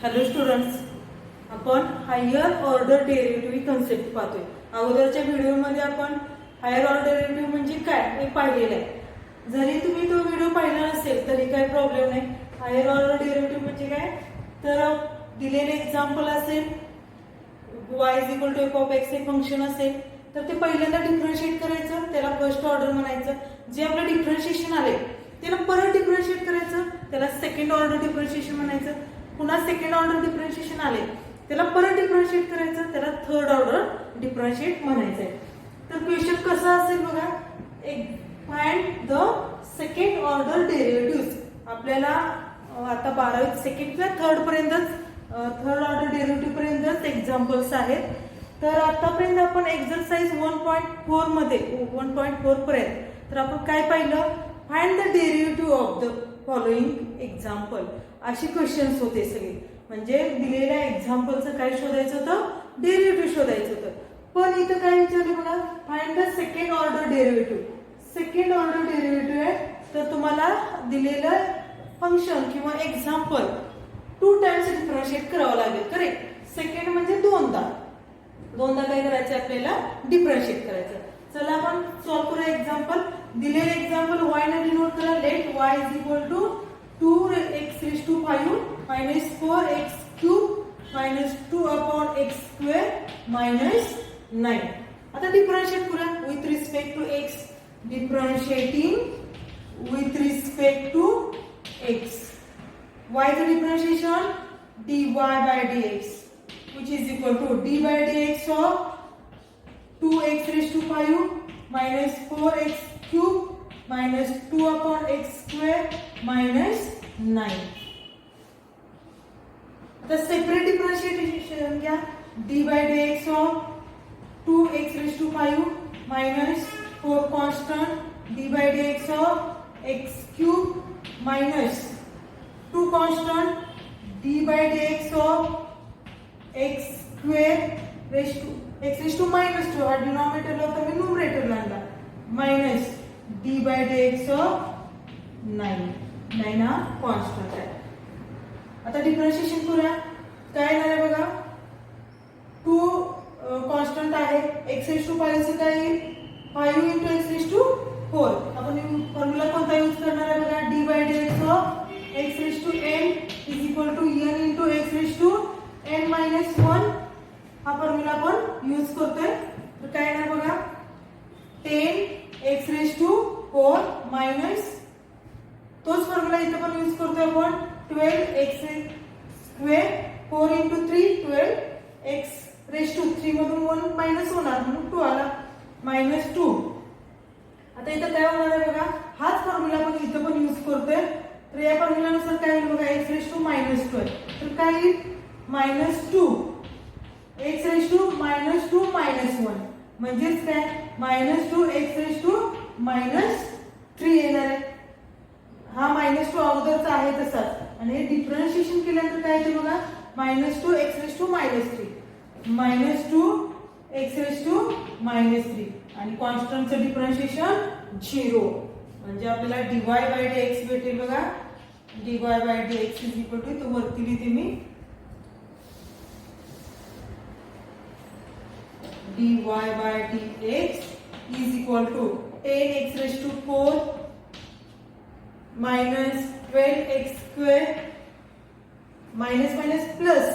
Hello students, आपण higher order derivative concept पाहतोय. अगोदरच्या व्हिडिओमध्ये आपण हायर ऑर्डर डेरिव्हेटिव्ह म्हणजे काय हे पाहिलेलं आहे. जरी तुम्ही तो व्हिडिओ पाहिला नसेल तरी काही प्रॉब्लेम नाही. हायर ऑर्डर डेरिव्हेटिव्ह म्हणजे काय, तर दिलेले एक्झाम्पल असेल y equal to F of x हे फंक्शन असेल तर ते पहिल्यांदा डिफरन्शिएट करायचं, त्याला फर्स्ट ऑर्डर म्हणायचं. जे आपलं डिफरन्शिएशन आले त्याला परत डिफरन्शिएट करायचं, त्याला सेकंड ऑर्डर डिफरन्शिएशन म्हणायचं. पुन्हा सेकंड ऑर्डर डिफरन्शिएशन आले त्याला परत डिफरन्शिएट करायचं, त्याला थर्ड ऑर्डर डिफरन्शिएट म्हणायचं आहे. तर क्वेश्चन कसा असेल बघा, एक find the second order derivative. आपल्याला आता 12वी सेकंड किंवा थर्ड पर्यंतच थर्ड ऑर्डर डेरिव्हेटिव्ह पर्यंतच एक्झाम्पल्स आहेत. तर आतापर्यंत आपण एक्सरसाइज 1.4 मध्ये 1.4 पर्यंत तर आपण काय पाहिलं, find the derivative of the following example अशी क्वेश्चन्स होते सगळे. म्हणजे दिलेल्या एक्झाम्पलचं काय शोधायचं होतं, डेरिव्हेटिव्ह शोधायचं होतं. पण इथं काय विचारलं बघा, find the second order derivative. Second order derivative आहे तर तुम्हाला दिलेलं फंक्शन किंवा एक्झाम्पल 2 टाइम्स डिफरन्शिएट करावं लागेल. करेक्ट. सेकंड म्हणजे दोनदा काय करायचं आपल्याला, डिफरन्शिएट करायचं. चला आपण सॉल्व्ह करूया एक्झाम्पल. दिलेले एक्झाम्पल y ने डिनोट करा. Let y is equal to 2x⁵ minus 4x³ minus 2 upon x² minus 9. आता डिफरन्शिएट करूया with respect to x. Differentiating with respect to x. y चं differentiation dy by dx which is equal to d by dx of 2x⁵ minus 4x³ minus 2 upon x² minus 9. The separate differentiation घ्या. d by dx of 2x⁵ minus 4 constant d by dx of x³ minus 2 constant d by dx of x² x⁻² हा डिनॉमिनेटरला होता, मी न्यूमरेटरला आणला. Minus d by dx of 9 हा constant आहे. आता differentiation करूया. काय येणार आहे बघा, 2 कॉन्स्टंट आहे. x⁵ चे काय येईल, 5 × x⁴. आपण फॉर्म्युला कोणता यूज करणार आहे बघा, d by dx of x⁻n is equal to n × x⁻n−1 हा फॉर्म्युला आपण यूज करतोय. तर काय येणार बघा, 10x⁴ मायनस तोच फॉर्म्युला इथे पण यूज करतोय आपण, 12x² 4 × 3 12x⁵ मधून 1 मायनस होणार म्हणून 2 आला, -2. आता इथं काय होणार आहे बघा, हाच फॉर्म्युला आपण इथं पण यूज करतोय. तर या फॉर्म्युलानुसार काय होईल बघा, x⁻². तर काय येईल, -2 x⁻² -1 म्हणजेच काय, -2x⁻³ येणार आहे. हा -2 अगोदरचा आहे तसाच आणि हे डिफरन्शिएशन केल्यानंतर काय येते बघा, -2x⁻³ -2x⁻³ आणि कॉन्स्टंटचं डिफरन्शिएशन 0 म्हणजे आपल्याला dy by dx भेटेल बघा. dy by dx is equal to, तो वरती लिहिते मी, dy by dx is equal to 10x⁴ minus 12x² minus plus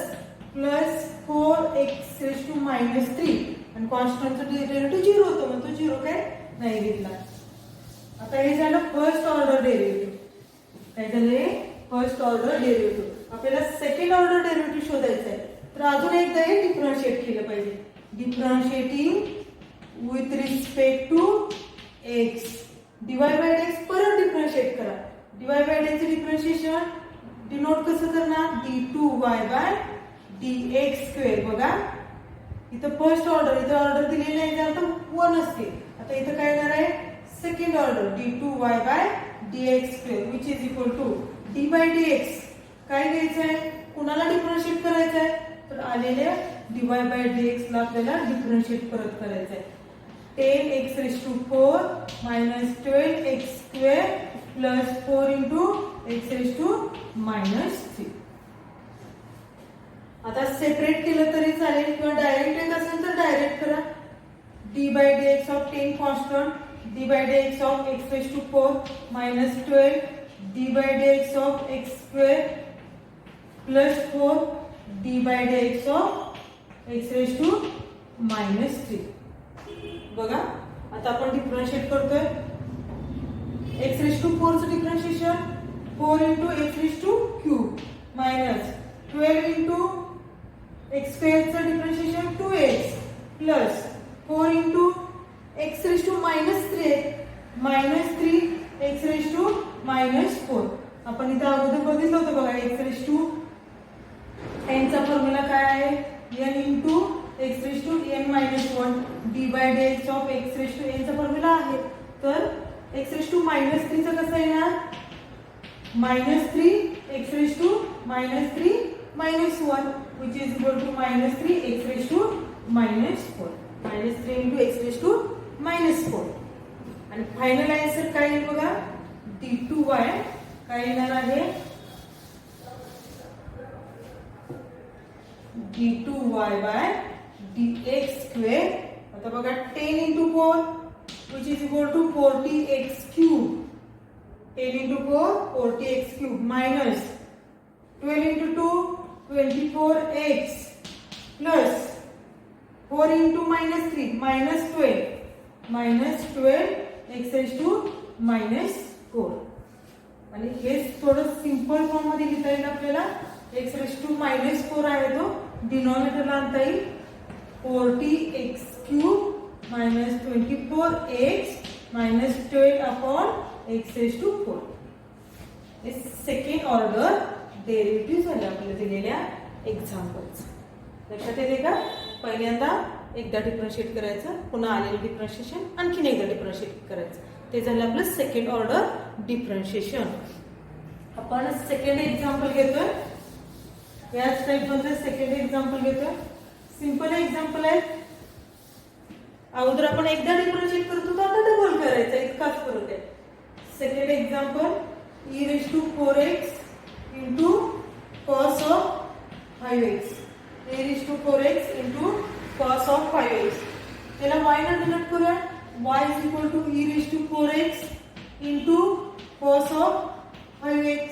4x⁻³ आणि कॉन्स्टंटचं डेरिव्हेटिव्ह 0 होतं म्हणून तो 0 काय नाही घेतला. आता हे झालं फर्स्ट ऑर्डर डेरिव्हेटिव्ह. काय झाले, फर्स्ट ऑर्डर डेरिव्हेटिव्ह. आपल्याला सेकंड ऑर्डर डेरिव्हेटिव्ह शोधायचं आहे. तर अजून एकदा हे डिफरन्शिएट केलं पाहिजे. Differentiating with respect to x. dy by dx परत डिफरन्शिएट करा. dy by dx चे डिफरन्शिएशन डिनोट कसं करणार, d2y by dx². बघा इथं फर्स्ट ऑर्डर, इथं ऑर्डर दिलेली आहे तर 1 असते. आता इथं काय येणार आहे, second order d2y by dx² which is equal to d by dx. काय घ्यायचं आहे, कुणाला डिफरन्शिएट करायचं आहे, तर आलेल्या dy by dx ला आपल्याला डिफरन्शिएट परत करायचं आहे. 10x⁴ minus 12x² plus 4 × x⁻³ आता सेपरेट केलं तरी चालेल किंवा डायरेक्ट येत असेल तर डायरेक्ट करा. D by d x of 10 constant d by d x of x raise to 4 minus 12 d by d x of x square plus 4 d by d x of x raise to minus 3. बघा आता आपण differentiate करतोय. X raise to 4 चं differentiation 4 into x raise to cube minus 12 into x स्क्वेअरचं differentiation 2x plus 4 into x raise to minus 3 minus 3 x raise to minus 4. आपण इथं अगोदर बघितलं होतं बघा एक्स रेज टू n चा फॉर्म्युला काय आहे n into x raise to n minus 1 d by d x of x raise to n चा फॉर्म्युला आहे. तर एक्स रेज टू मायनस 3 चं कसं येणार minus 3 x raise to minus 3 minus 1 which is equal to minus 3 x raised to minus 4 minus 3 into x raised to minus 4. आणि final answer काय येईल बघा d2y काय येणार आहे d2y by dx square. आता बघा 10 into 4 which is equal to 40x cube 10 into 4 40x cube minus 12 into 2 24x plus 4 into minus 3 minus 12 x raised to minus 4. आणि हे थोडं सिंपल फॉर्म मध्ये लिहिता येईल आपल्याला. x raised to minus 4 आहे तो डिनॉमिनेटरला आणता येईल 40x cube minus 24x minus 12 upon x raised to 4. हे सेकंड ऑर्डर डेरिव्हेटिव्ह झाले आपल्याला दिलेल्या एक्झाम्पल्स. लक्षात येते का? पहिल्यांदा एकदा डिफरन्शिएट करायचं पुन्हा आलेलं डिफरन्शिएशन आणखीन एकदा डिफरन्शिएट करायचं. ते झालं आपलं सेकंड ऑर्डर डिफरन्शिएशन. आपण सेकंड एक्झाम्पल घेतोय याच टाइप मध्ये सेकंड एक्झाम्पल घेतोय. सिंपल एक्झाम्पल आहे. अगोदर आपण एकदा डिफरन्शिएट करतो तर आता डबल करायचं इतकाच फरक आहे. Second example e raised to 4x into cos of 5x e raised to 4x into cos of 5x. त्याला y ने डिनोट करूया y is equal to e raised to 4x into cos of 5x.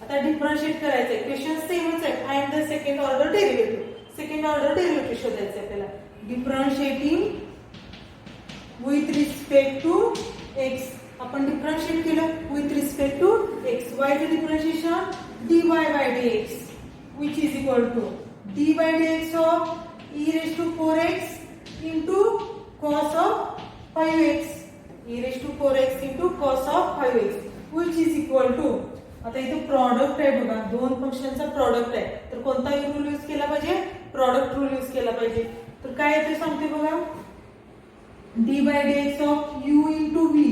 आता differentiate करायचं आहे. Question सेमच आहे. Find the second order derivative. Second order derivative शोधायचं आहे आपल्याला. Differentiating with respect to x. आपण डिफरन्शिएट केलं with respect to x. y चे differentiation dy by dx which is equal to d by dx of e raised to 4x into cos of 5x e raised to 4x into cos of 5x which is equal to. आता इथे product आहे बघा दोन फंक्शनचा product आहे तर कोणता rule use केला पाहिजे प्रॉडक्ट रूल यूज केला पाहिजे. तर काय येते सांगते बघा d by dx of u into v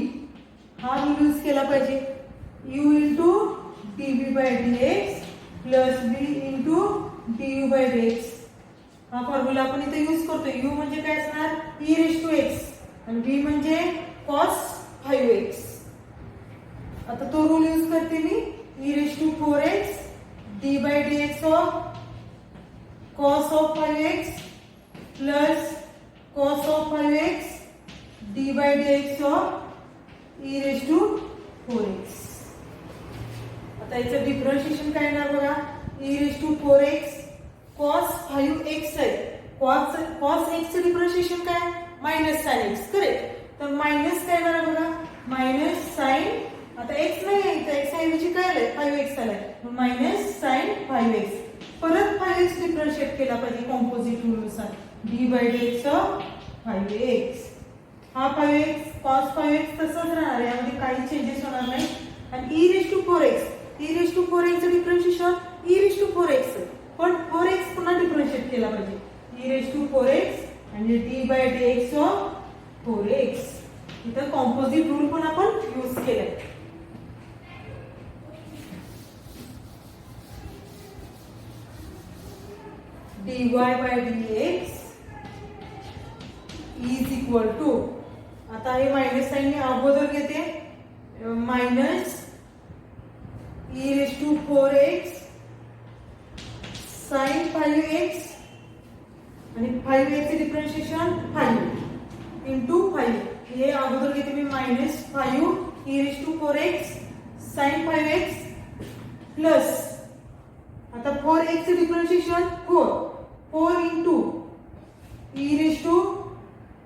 हा रूल यूज केला पाहिजे. u into dv by dx plus v into du by dx. हा फॉर्म्युला आपण इथे यूज करतो. u म्हणजे काय असणार e raised to x आणि v म्हणजे cos 5x. आता तो रूल यूज करते मी e raised to 4x d by dx of cos of 5x plus cos of 5x d by dx of e raised to 4x. आता याचं differentiation काय येणार बघा e raised to 4x cos 5x आहे. cos x चं differentiation काय minus sin x. Correct. तर minus काय येणार बघा मायनस sin. आता x नाही आहे तर x ऐवजी काय आलंय 5x आलाय मायनस sin 5x. परत 5x डिफरन्शिएट केला पाहिजे कॉम्पोजिट रूल नुसार d by dx of 5x. हा 5x cos 5x तसंच राहणार आहे यामध्ये काही चेंजेस होणार नाही. आणि e raised to 4x चं differentiation e raised to 4x पण 4x पुन्हा डिफरन्शिएट केला पाहिजे e raised to 4x आणि d by dx of 4x. इथं कॉम्पोजिट रूल पण आपण यूज केलाय. dy by dx is equal to. आता हे मायनस साइन मी अगोदर घेते minus e raised to 4x sine 5x आणि 5x चे डिफरन्शिएशन 5 इंटू 5. हे अगोदर घेते मी minus 5 e raise to 4x sine 5x plus आता 4x चे differentiation 4 into e raise to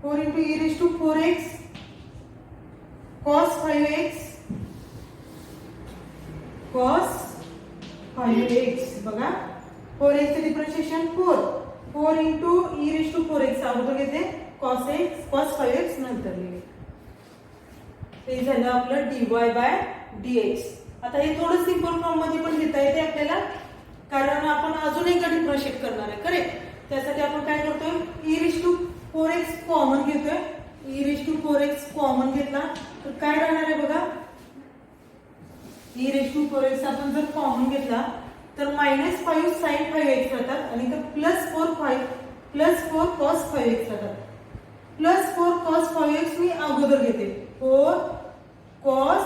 4x cos 5x बघा 4x चे differentiation 4 into e raise to 4x अगोदर घेते cos 5x नंतर लिहिले. ते झालं आपलं dy बाय dx. आता हे थोडं सिंपल फॉर्म मध्ये पण घेता येते आपल्याला, कारण आपण अजून एकदा डिफरन्शिएट करणार आहे. करेक्ट. त्यासाठी आपण काय करतोय e raise to 4x common घेतोय. e raise to 4x common घेतला तर काय राहणार आहे बघा, e रेज टू 4x आपण जर कॉमन घेतला तर मायनस 5 साइन 5x राहतात आणि तर प्लस 4 cos 5x राहतात. प्लस 4 cos 5x मी अगोदर घेते 4 cos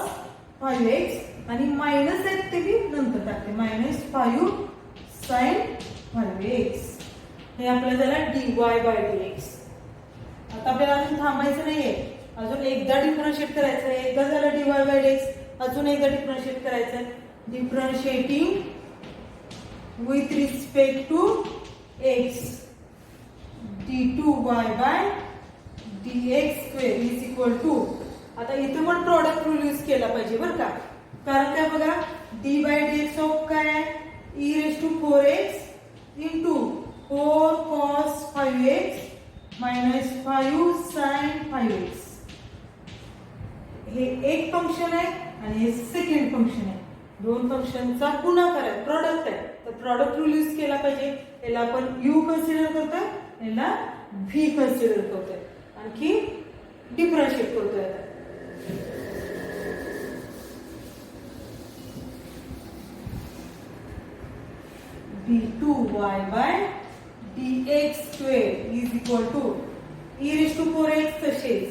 5x आणि मायनस आहे ते मी नंतर टाकते मायनस 5 साइन 5x. हे आपल्याला झालं dy बाय dx. आता आपल्याला अजून थांबायचं नाहीये, अजून एकदा डिफरन्शिएट करायचं आहे. एकदा झालं dy बाय dx, अजून एकदा डिफरन्शिएट करायचं आहे. Differentiating with respect to x d2y by dx square is equal to. आता इथे पण प्रॉडक्ट रूल यूज केला पाहिजे बरं का, कारण काय बघा d बाय dx ऑफ काय आहे e raise to 4x into 4 cos 5x minus 5 sine 5x. हे एक फंक्शन आहे आणि हे सेकंड फंक्शन आहे. दोन फंक्शनचा गुणाकार आहे, प्रॉडक्ट आहे. तर प्रॉडक्ट रूल यूज केला पाहिजे. याला आपण u कन्सिडर करतोय, याला v कन्सिडर करतोय, आणखी डिफरन्शिएट करतोय. d2y by dx square is equal to e raise to 4x तसेच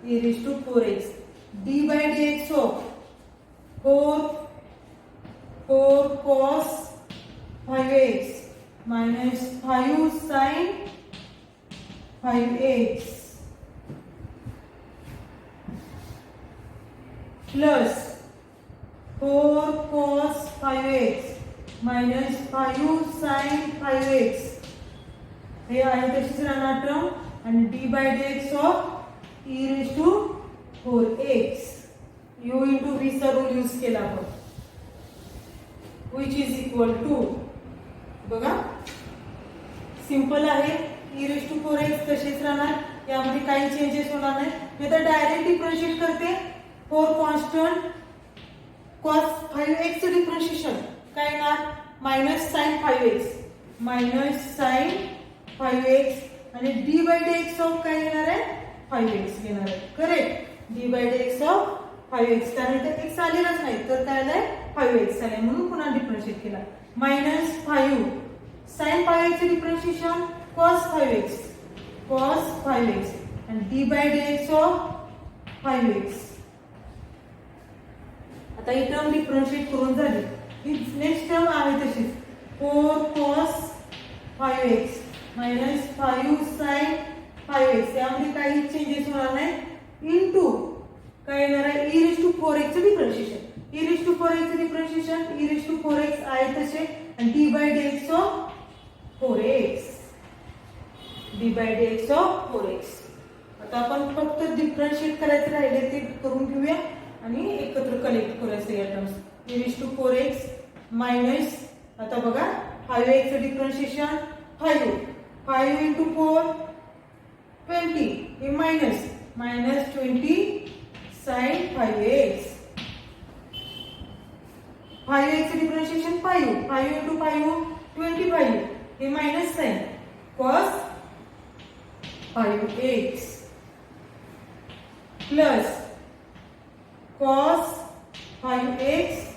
e raise to 4x d by dx of 4 cos 5x minus 5 sin 5x plus 4 cos 5x minus 5 sin 5x. हे आहे तशीच राहणार term आणि d by dx of e raise to 4x u into v चा rule use केला आपण, which is equal to बघा simple आहे. e रेज टू 4x तसेच राहणार, यामध्ये काही चेंजेस होणार नाही. मी तर डायरेक्ट डिफरन्शिएट करते. 4 कॉन्स्टंट cos 5x चे डिफरन्शिएशन काय येणार मायनस साइन 5x आणि d बाय dx ऑफ काय येणार आहे 5x येणार आहे. Correct. d by dx of 5x, कारण इथे x आलेलाच नाही तर काय आलाय 5x आलाय, म्हणून पुन्हा डिफरन्शिएट केला. मायनस 5 साइन 5x चे डिफरन्शिएशन cos 5x आणि d by dx of 5x. आता ही टर्म डिफरन्शिएट करून झाली. नेक्स्ट टर्म आहे तशीच 4 cos 5x minus 5 sine 5x. यामध्ये काही चेंजेस होणार नाही. इंटू काय येणार आहे e रेज टू 4x चे differentiation. e raise to 4x चे differentiation e raise to 4x आहे तसे आणि d by dx of 4x. आता आपण फक्त डिफरन्शिएट करायचे राहिले ते करून घेऊया आणि एकत्र कलेक्ट करायचं या terms. e raise to 4x minus आता बघा 5x चे डिफरन्शिएशन 5 इंटू 4 20 हे मायनस 20 साइन 5x. 5x चे डिफरन्शिएशन 5 इंटू 25 हे minus sine cos 5x plus cos 5x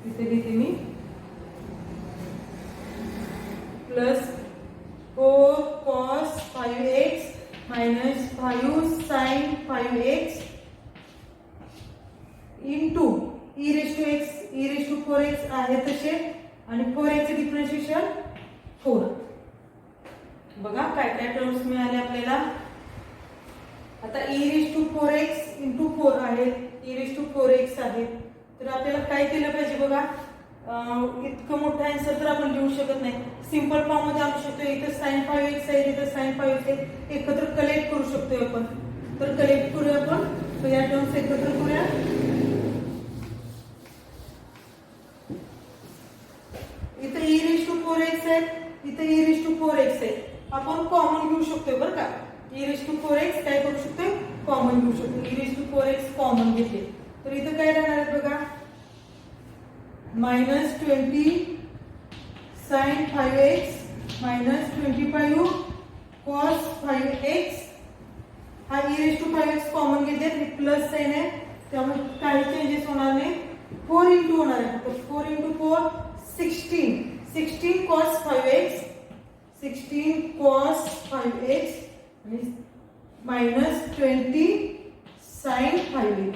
इथे लिहिते मी plus 4 cos 5x minus 5 sin 5x into e raise to x e⁴x आहे तसे आणि 4x चे डिफरन्शिएशन 4. बघा काय काय टर्म्स मिळाले आपल्याला. आता e⁴x इंटू 4 आहे, e⁴x आहे. तर आपल्याला काय केलं पाहिजे बघा, इतकं मोठं आन्सर तर आपण लिहू शकत नाही. सिंपल फॉर्म मध्ये आणू शकतो. इथं sin 5x आहे, इथं sin 5x आहे, एकत्र कलेक्ट करू शकतोय आपण. तर कलेक्ट करूया आपण. तर या टर्म्स एकत्र करूया. इथं e⁴x आहे, इथं e⁴x आहे. आपण कॉमन घेऊ शकतोय बरं का. e⁴x काय करू शकतोय, कॉमन घेऊ शकतो. e⁴x कॉमन घेते तर इथं काय राहणार आहे बघा, -20 sin 5x -25 cos 5x. हा e⁵x कॉमन घेते, प्लस साइन आहे त्यामुळे काही चेंजेस होणार नाही. 4 इंटू होणार आहे, तर 4 into 4 16 cos 5x, 16 cos 5x आणि -20 sin 5x.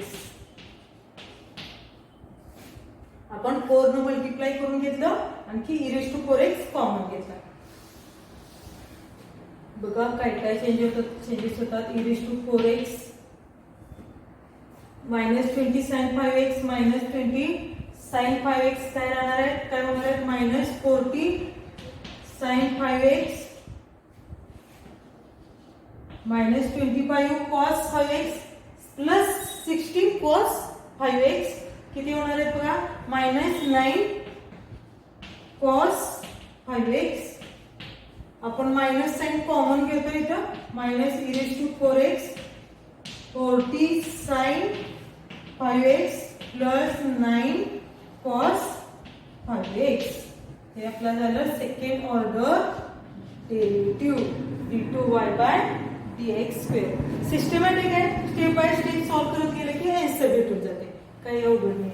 आपण 4 न मल्टिप्लाय करून घेतलं, आणखी e⁴x कॉमन घेतला. बघा काय काय चेंजेस होतात. e⁴x -20 sin 5x -20 sin 5x काय राहणार आहे, काय होणार आहे, -40 sin 5x -25 cos 5x plus 16 cos 5x किती होणार आहे बघा, -9 cos 5x. आपण मायनस साइन कॉमन घेतो इथं, -e⁴x 40 sin 5x plus 9 cos 5x. हे आपलं झालं second order derivative d2y/dx². Systematic आहे, स्टेप बाय स्टेप सॉल्व्ह करत गेले की आन्सर भेटून जाते, काही अवघड नाही.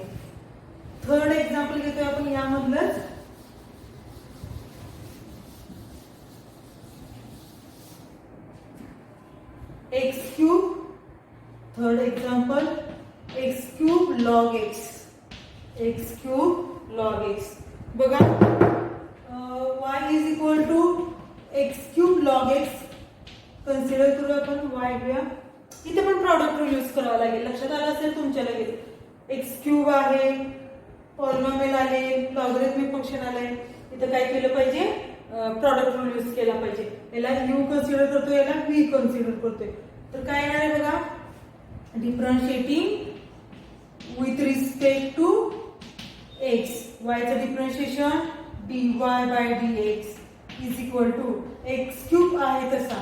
थर्ड एक्झाम्पल घेतोय आपण यामधलंच. x³ third example, x³ log x. x³ log x. बघा y is equal to x³ log x. Consider करू आपण y घेऊया. इथे पण प्रॉडक्ट रूल यूज करावा लागेल, लक्षात आलं असेल तुमच्या लगेच. x³ आहे, पॉलिनॉमियल आले, लॉगरिथमिक फंक्शन आले, इथं काय केलं पाहिजे, प्रॉडक्ट रूल यूज केला पाहिजे. याला u कन्सिडर करतो, याला v कन्सिडर करतोय. तर काय येणार आहे बघा, differentiating with respect to x. y चं differentiation dy/dx is equal to x³ आहे तसा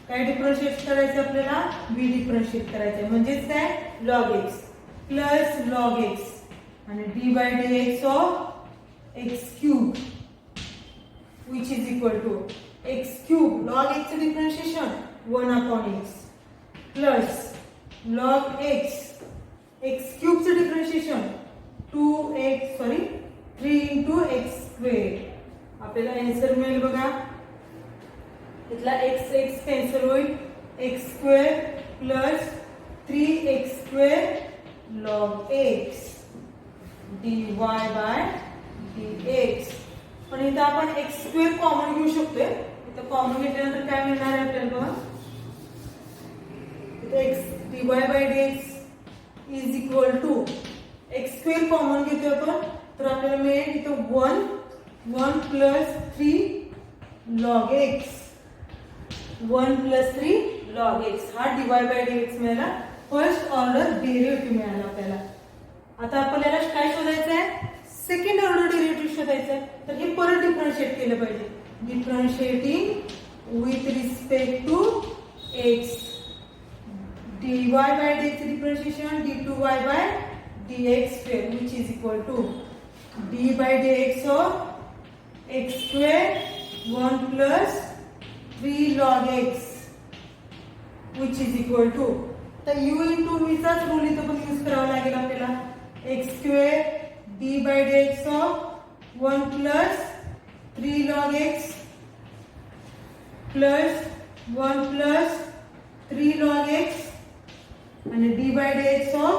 काय डिफरन्शिएट करायचं आपल्याला, v डिफरन्शिएट करायचं म्हणजेच काय, log x plus log x आणि d/dx of x³ which is equal to x³ log x चे differentiation 1/x plus log x x³ चे डिफरन्शिएशन 3 into x². आपल्याला आन्सर मिळेल बघा, इथला x कॅन्सल होईल, x² plus 3x² log x dy/dx. पण इथं आपण x² कॉमन घेऊ शकतोय. इथं कॉमन घेतल्यानंतर काय मिळणार आहे आपल्याला बघा, इथं x dy/dx is equal to x² common घेतोय आपण, तर आपल्याला मिळेल इथं 1 plus 3 log x. 1 plus 3 log x हा dy/dx मिळाला. फर्स्ट ऑर्डर डेरिव्हेटिव्ह मिळाला आपल्याला. आता आपल्याला काय शोधायचं आहे, सेकंड ऑर्डर डेरिव्हेटिव्ह शोधायचं आहे. तर हे परत डिफरन्शिएट केलं पाहिजे. Differentiating with respect to x. dy/dx differentiation d2y/dx² which is equal to d/dx of x² 1 plus 3 log x which is equal to, तर u into v चा रूल इथं पण यूज करावा लागेल आपल्याला. x² d/dx of 1 plus 3 log x plus 1 plus 3 log x आणि d/dx of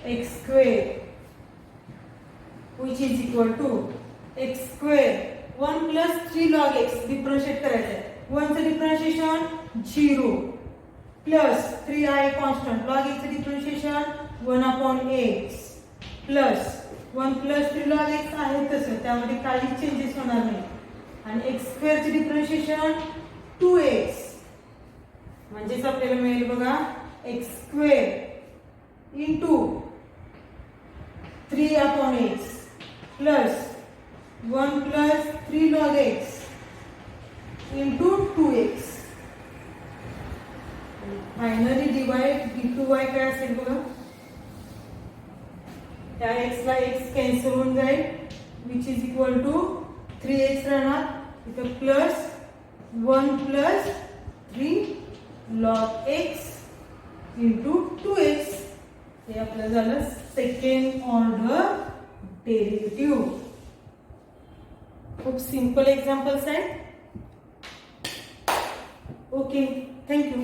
x². which is equal to x square 1 plus 3 log x differentiate करायचं आहे. 1 चं डिफरन्शिएशन 0 प्लस 3 आहे कॉन्स्टंट लॉग x चं differentiation 1 upon x plus 1 plus 3 log x आहे तसं त्यामध्ये काही चेंजेस होणार नाही आणि x स्क्वेअर चे डिफरन्शिएशन 2x म्हणजेच आपल्याला मिळेल बघा x square into 3 upon x plus 1 plus 3 log x into 2x. Finally divide d2y काय असेल बघा त्या x ला x कॅन्सल होऊन जाईल which is equal to 3x राहणार इथं plus 1 plus 3 log x into 2x. हे आपलं झालं सेकंड ऑर्डर डेरिव्हेटिव्ह. खूप सिंपल एक्झाम्पल्स आहेत. Okay, thank you.